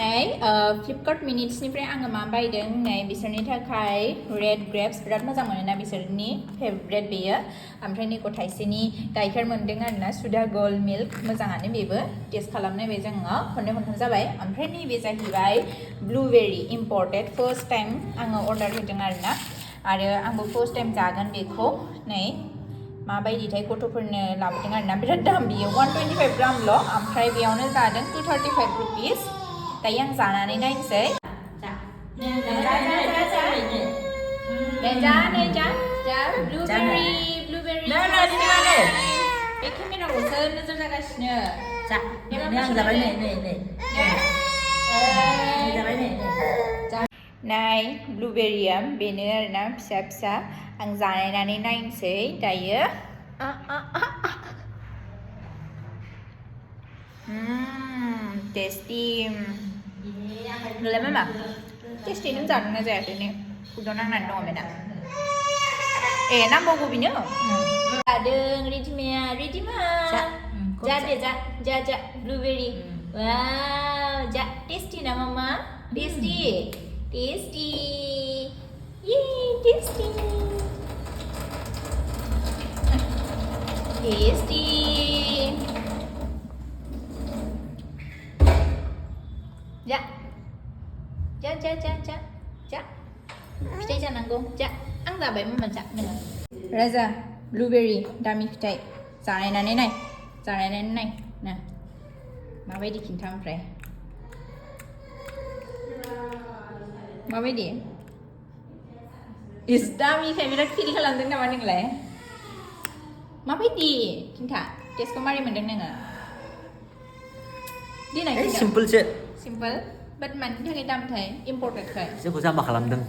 Flipkart मिनिट्सनिफ्राय आङो मा बायदों नै बिसोरनि थाखाय रेड ग्रेप्स बिराद मोजां मोनोना बिसोरनि फेभरेट बेयो ओमफ्राय नैखौ थाइसेनि गाइखेर मोनदों आरोना सुदा गल्ड मिल्क मोजाङानो बेबो टेस्ट खालामनाय बे जोङो खननै खनथाम जाबाय ओमफ्राय नैबे जाहैबाय ब्लुबेरी इम्पर्टेड फार्स्ट टाइम आङो अर्डार होदों आरोना आरो आंबो फार्स्ट टाइम जागोन बेखौ नै माबायदिथाय गथ'फोरनो लाबोदों आरोना बिराद दाम बियो 125 ग्रामल' ओमफ्राय बेयावनो जादों 235 रुपिस दायो आं जानानै नायनोसै ब्लुबेरी बे केमेराखौसो नोजोर जागासिनो नाय ब्लुबेरिया बेनो आरोना फिसा फिसा आं जानायनानै नायनोसै दायो टेस्टि नोंलाय मा टेस्टि नों जादोंना जायाखै ने उदाव नांनानै दङ बेना नांबावगौ बेनो जादों रेडिमाया जा दे जा ब्लुबेरी वाव जा टेस्टि ना मामा टेस्टि tasty yay tasty ja फिथाइ जानांगौ जा आं जाबाय मामा जा नोङो राजा ब्लुबेरी दामि फिथाइ जानायनानै नाय ना माबायदि खिन्था ओमफ्राय माबायदि इस दामिखाय बिराद फिल खालामदों नामा नोंलाय माबायदि खिन्था टेस्टखौ मारै मोनदों नोङो दिनै सिम्पोलसो सिम्पोल बाट मानि थाखाय दामथाय इम्पर्टेडखाय जोंखौ जाम्बा खालामदों